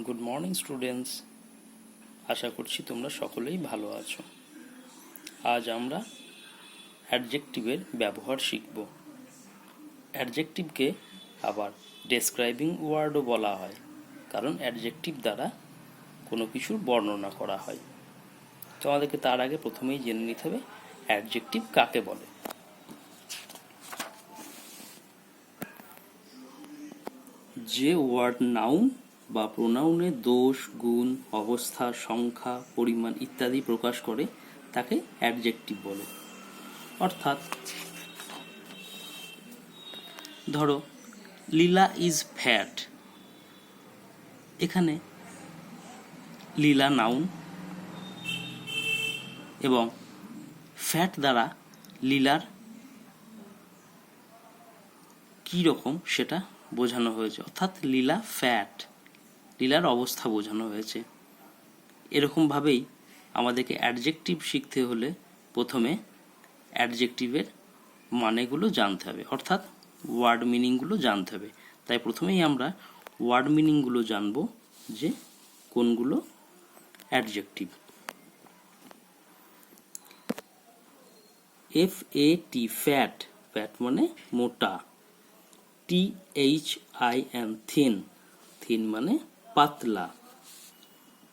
Good morning students, আশা করছি তোমরা সকলেই ভালো আছো। আজ আমরা অ্যাডজেক্টিভের ব্যবহার শিখব। অ্যাডজেক্টিভকে আবার ডেসক্রাইবিং ওয়ার্ডও বলা হয়, কারণ অ্যাডজেক্টিভ দ্বারা কোনো কিছুর বর্ণনা করা হয়। তোমাদেরকে তার আগে প্রথমেই জেনে নিতে হবে অ্যাডজেক্টিভ কাকে বলে। যে ওয়ার্ড নাউন বা প্রোনাউনের দোষ, গুণ, অবস্থা, সংখ্যা, পরিমাণ ইত্যাদি প্রকাশ করে তাকে অ্যাডজেক্টিভ বলে। অর্থাৎ ধরো লীলা ইজ ফ্যাট, এখানে লীলা নাউন এবং ফ্যাট দ্বারা লীলার কী রকম সেটা বোঝানো হয়েছে, অর্থাৎ লীলা ফ্যাট, লীলার অবস্থা বোঝানো হয়েছে। এরকমভাবেই আমাদেরকে অ্যাডজেক্টিভ শিখতে হলে প্রথমে অ্যাডজেক্টিভের মানেগুলো জানতে হবে, অর্থাৎ ওয়ার্ড মিনিংগুলো জানতে হবে। তাই প্রথমেই আমরা ওয়ার্ড মিনিংগুলো জানবো যে কোনগুলো অ্যাডজেক্টিভ। FAT ফ্যাট, ফ্যাট মানে মোটা। THIN থিন, থিন মানে পাতলা।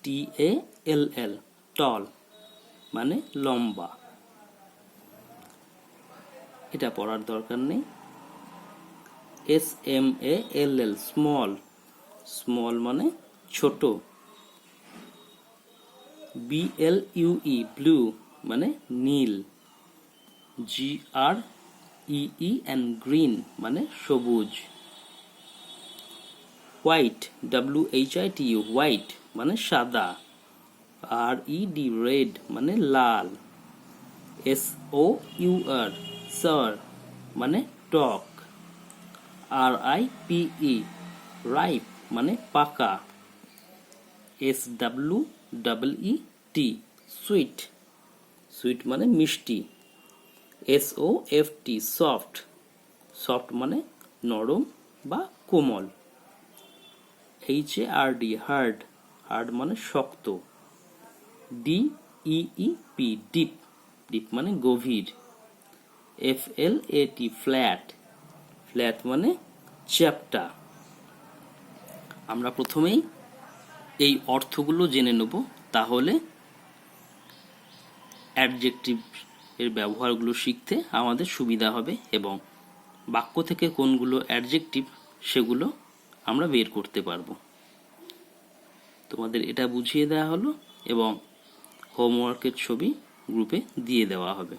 TALL টল মানে লম্বা। এটা পড়ার দরকার নেই। SMALL স্মল, স্মল মানে ছোট। BLUE ব্লু মানে নীল। GREEN গ্রিন মানে সবুজ। হোয়াইট WHIT হোয়াইট মানে সাদা। RED রেড মানে লাল। SOUR সার মানে টক। RIPE রাইপ মানে পাকা। SWEET সুইট, সুইট মানে মিষ্টি। SOFT সফট, সফট মানে নরম বা কোমল। HARD হার্ড, হার্ড মানে শক্ত। DEEP ডিপ, ডিপ মানে গভীর। FLAT ফ্ল্যাট, ফ্ল্যাট মানে চ্যাপ্টা। আমরা প্রথমেই এই অর্থগুলো জেনে নেব, তাহলে অ্যাডজেক্টিভ এর ব্যবহারগুলো শিখতে আমাদের সুবিধা হবে এবং বাক্য থেকে কোনগুলো অ্যাডজেক্টিভ সেগুলো আমরা বের করতে পারবো। তোমাদের এটা বুঝিয়ে দেওয়া হলো এবং হোমওয়ার্কের ছবি গ্রুপে দিয়ে দেওয়া হবে।